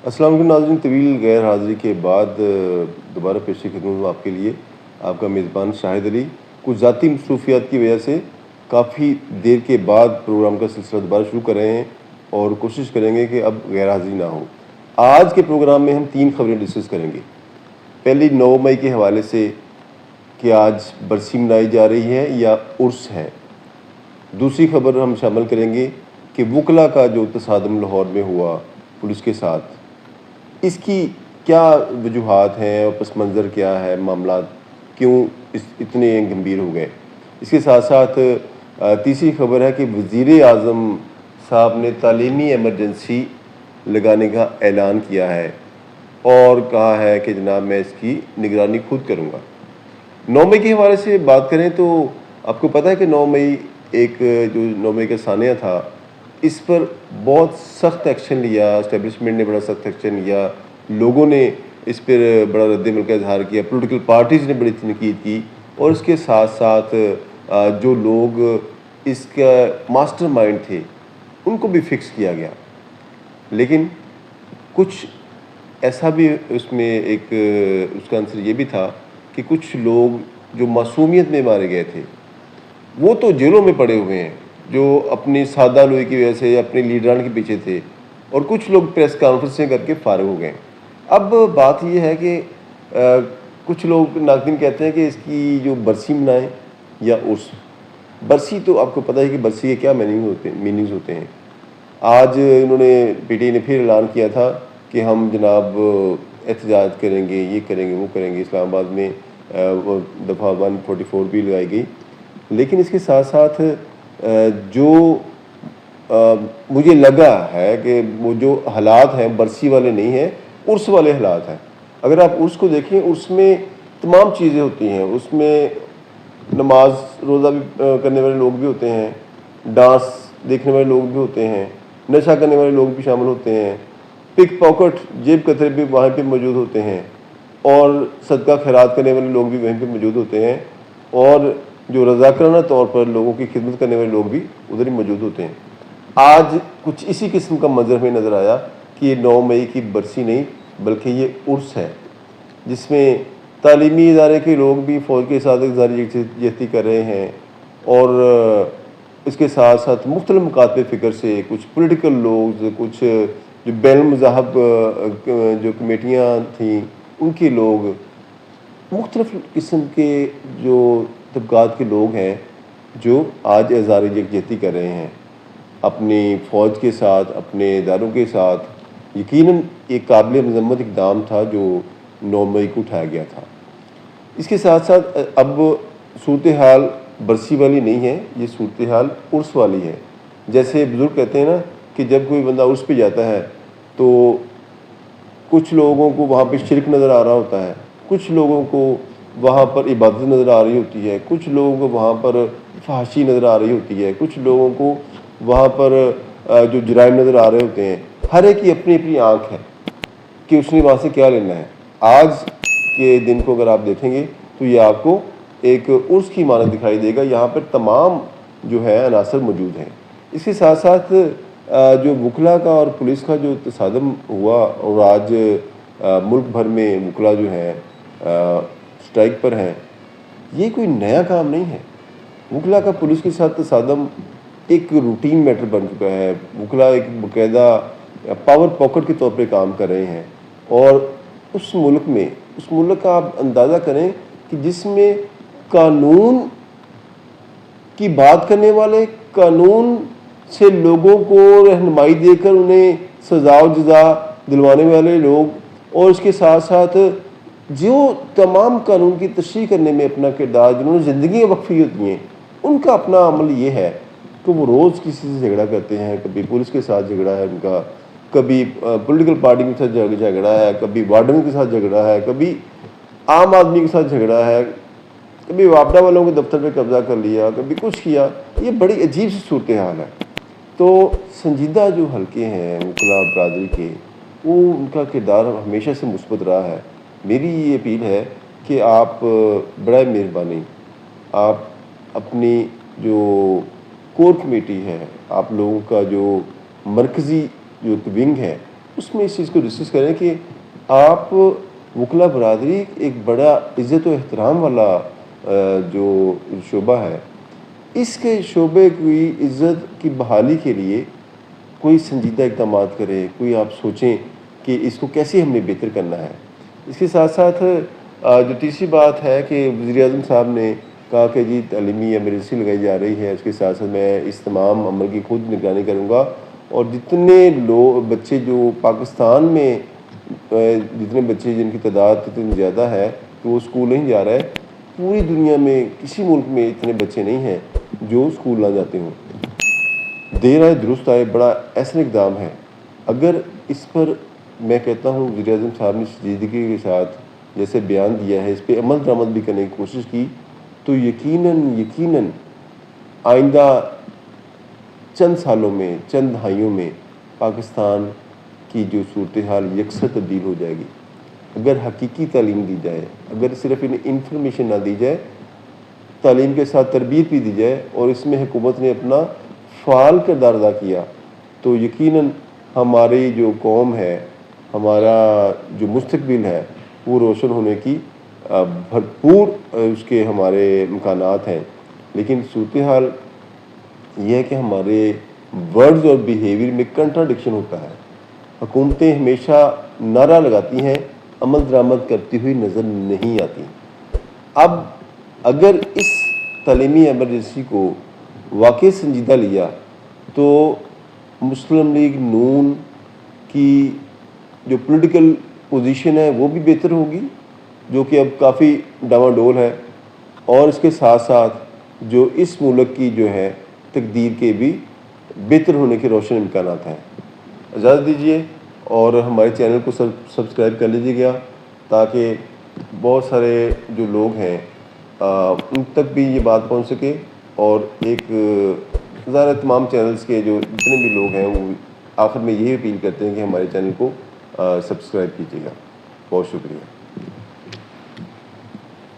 السلام علیکم ناظرین، طویل غیر حاضری کے بعد دوبارہ پیش خدمت ہوں آپ کے لیے آپ کا میزبان شاہد علی۔ کچھ ذاتی مصروفیات کی وجہ سے کافی دیر کے بعد پروگرام کا سلسلہ دوبارہ شروع کر رہے ہیں اور کوشش کریں گے کہ اب غیر حاضری نہ ہو۔ آج کے پروگرام میں ہم 3 خبریں ڈسکس کریں گے۔ پہلی 9 مئی کے حوالے سے کہ آج برسی منائی جا رہی ہے یا عرس ہے۔ دوسری خبر ہم شامل کریں گے کہ وکلا کا جو تصادم لاہور میں ہوا پولیس کے ساتھ، اس کی کیا وجوہات ہیں اور پس منظر کیا ہے، معاملات کیوں اتنے گمبھیر ہو گئے۔ اس کے ساتھ ساتھ تیسری خبر ہے کہ وزیر اعظم صاحب نے تعلیمی ایمرجنسی لگانے کا اعلان کیا ہے اور کہا ہے کہ جناب میں اس کی نگرانی خود کروں گا۔ 9 مئی کے حوالے سے بات کریں تو آپ کو پتہ ہے کہ 9 مئی جو 9 مئی کا ثانیہ تھا، اس پر بہت سخت ایکشن لیا، اسٹیبلشمنٹ نے بڑا سخت ایکشن لیا، لوگوں نے اس پر بڑا رد عمل کا اظہار کیا، پولیٹیکل پارٹیز نے بڑی تنقید کی، اور اس کے ساتھ ساتھ جو لوگ اس کا ماسٹر مائنڈ تھے ان کو بھی فکس کیا گیا۔ لیکن کچھ ایسا بھی اس میں اس کا آنسر یہ بھی تھا کہ کچھ لوگ جو معصومیت میں مارے گئے تھے وہ تو جیلوں میں پڑے ہوئے ہیں، جو اپنی سادہ لوئی کی وجہ سے اپنے لیڈران کے پیچھے تھے، اور کچھ لوگ پریس کانفرنسیں کر کے فارغ ہو گئے۔ اب بات یہ ہے کہ کچھ لوگ ناقدین کہتے ہیں کہ اس کی جو برسی منائیں یا عرس۔ برسی تو آپ کو پتہ ہے کہ برسی کے کیا میننگز ہوتے ہیں۔ آج انہوں نے پی ٹی آئی نے پھر اعلان کیا تھا کہ ہم جناب احتجاج کریں گے، یہ کریں گے، وہ کریں گے۔ اسلام آباد میں دفعہ 144 بھی لگائی گئی۔ لیکن اس کے ساتھ ساتھ جو مجھے لگا ہے کہ وہ جو حالات ہیں برسی والے نہیں ہیں، عرس والے حالات ہیں۔ اگر آپ عرس کو دیکھیں، عرس میں تمام چیزیں ہوتی ہیں، اس میں نماز روزہ بھی کرنے والے لوگ بھی ہوتے ہیں، ڈانس دیکھنے والے لوگ بھی ہوتے ہیں، نشہ کرنے والے لوگ بھی شامل ہوتے ہیں، پک پاکٹ جیب کترے بھی وہاں پہ موجود ہوتے ہیں، اور صدقہ خیرات کرنے والے لوگ بھی وہیں پہ موجود ہوتے ہیں، اور جو رضاکارانہ طور پر لوگوں کی خدمت کرنے والے لوگ بھی ادھر ہی موجود ہوتے ہیں۔ آج کچھ اسی قسم کا منظر ہمیں نظر آیا کہ یہ 9 مئی کی برسی نہیں بلکہ یہ عرس ہے، جس میں تعلیمی ادارے کے لوگ بھی فوج کے ساتھ اظہار یکجہتی کر رہے ہیں، اور اس کے ساتھ ساتھ مختلف مکاتب فکر سے کچھ پولیٹیکل لوگ، کچھ جو بین المذاہب جو کمیٹیاں تھیں ان کے لوگ، مختلف قسم کے جو طبقات کے لوگ ہیں جو آج اظہار یکجہتی کر رہے ہیں اپنی فوج کے ساتھ، اپنے اداروں کے ساتھ۔ یقیناً ایک قابل مذمت اقدام تھا جو 9 مئی کو اٹھایا گیا تھا۔ اس کے ساتھ ساتھ اب صورتحال برسی والی نہیں ہے، یہ صورتحال عرس والی ہے۔ جیسے بزرگ کہتے ہیں نا کہ جب کوئی بندہ عرس پہ جاتا ہے تو کچھ لوگوں کو وہاں پہ شرک نظر آ رہا ہوتا ہے، کچھ لوگوں کو وہاں پر عبادت نظر آ رہی ہوتی ہے، کچھ لوگوں کو وہاں پر فحاشی نظر آ رہی ہوتی ہے، کچھ لوگوں کو وہاں پر جو جرائم نظر آ رہے ہوتے ہیں۔ ہر ایک کی اپنی اپنی آنکھ ہے کہ اس نے وہاں سے کیا لینا ہے۔ آج کے دن کو اگر آپ دیکھیں گے تو یہ آپ کو ایک عرس کی مانند دکھائی دے گا، یہاں پر تمام جو ہے عناصر موجود ہیں۔ اس کے ساتھ ساتھ جو وکلا کا اور پولیس کا جو تصادم ہوا، اور آج ملک بھر میں وکلا جو ہیں اسٹرائک پر ہیں، یہ کوئی نیا کام نہیں ہے۔ وکلا کا پولیس کے ساتھ تصادم ایک روٹین میٹر بن چکا ہے۔ وکلا ایک باقاعدہ پاور پاکٹ کے طور پہ کام کر رہے ہیں، اور اس ملک کا آپ اندازہ کریں کہ جس میں قانون کی بات کرنے والے، قانون سے لوگوں کو رہنمائی دے کر انہیں سزا و جزا دلوانے والے لوگ، اور اس کے ساتھ ساتھ جو تمام قانون کی تشریح کرنے میں اپنا کردار، جنہوں نے زندگیاں وقفی ہوتی ہیں، ان کا اپنا عمل یہ ہے کہ وہ روز کسی سے جھگڑا کرتے ہیں۔ کبھی پولیس کے ساتھ جھگڑا ہے ان کا، کبھی پولیٹیکل پارٹی کے ساتھ جھگڑا ہے، کبھی وارڈن کے ساتھ جھگڑا ہے، کبھی عام آدمی کے ساتھ جھگڑا ہے، کبھی وابڈا والوں کے دفتر پہ قبضہ کر لیا، کبھی کچھ کیا۔ یہ بڑی عجیب سی صورتحال ہے۔ تو سنجیدہ جو حلقے ہیں وکلا برادری کے، وہ ان کا کردار ہمیشہ سے مثبت رہا ہے۔ میری یہ اپیل ہے کہ آپ برائے مہربانی آپ اپنی جو کور کمیٹی ہے، آپ لوگوں کا جو مرکزی جو ونگ ہے، اس میں اس چیز کو ڈسکس کریں کہ آپ وکلا برادری ایک بڑا عزت و احترام والا جو شعبہ ہے، اس کے شعبے کی عزت کی بحالی کے لیے کوئی سنجیدہ اقدامات کرے، کوئی آپ سوچیں کہ اس کو کیسے ہم نے بہتر کرنا ہے۔ اس کے ساتھ ساتھ جو تیسری بات ہے کہ وزیر اعظم صاحب نے کہا کہ جی تعلیمی ایمرجنسی لگائی جا رہی ہے، اس کے ساتھ ساتھ میں اس تمام عمل کی خود نگرانی کروں گا، اور جتنے بچے جو پاکستان میں جتنے بچے جن کی تعداد اتنی زیادہ ہے کہ وہ اسکول نہیں جا رہا ہے، پوری دنیا میں کسی ملک میں اتنے بچے نہیں ہیں جو اسکول نہ جاتے ہوں۔ دیر آئے درست آئے بڑا احسن اقدام ہے۔ اگر اس پر میں کہتا ہوں وزیر اعظم صاحب نے سنجیدگی کے ساتھ جیسے بیان دیا ہے، اس پہ عمل درآمد بھی کرنے کی کوشش کی، تو یقیناً آئندہ چند سالوں میں، چند دہائیوں میں پاکستان کی جو صورتحال یکسر تبدیل ہو جائے گی۔ اگر حقیقی تعلیم دی جائے، اگر صرف انفارمیشن نہ دی جائے، تعلیم کے ساتھ تربیت بھی دی جائے اور اس میں حکومت نے اپنا فعال کردار ادا کیا، تو یقیناً ہماری جو قوم ہے، ہمارا جو مستقبل ہے، وہ روشن ہونے کی بھرپور اس کے ہمارے امکانات ہیں۔ لیکن صورتحال یہ ہے کہ ہمارے ورڈز اور بیہیویئر میں کنٹراڈکشن ہوتا ہے۔ حکومتیں ہمیشہ نعرہ لگاتی ہیں، عمل درآمد کرتی ہوئی نظر نہیں آتی۔ اب اگر اس تعلیمی ایمرجنسی کو واقعی سنجیدہ لیا تو مسلم لیگ نون کی جو پولیٹیکل پوزیشن ہے وہ بھی بہتر ہوگی، جو کہ اب کافی ڈاواڈول ہے، اور اس کے ساتھ ساتھ جو اس ملک کی جو ہے تقدیر کے بھی بہتر ہونے کے روشن امکانات ہیں۔ اجازت دیجیے اور ہمارے چینل کو سبسکرائب کر لیجیے گا تاکہ بہت سارے جو لوگ ہیں ان تک بھی یہ بات پہنچ سکے، اور ایک ظاہر تمام چینلز کے جو جتنے بھی لوگ ہیں وہ آخر میں یہی اپیل کرتے ہیں کہ ہمارے چینل کو سبسکرائب کیجیے گا۔ بہت شکریہ۔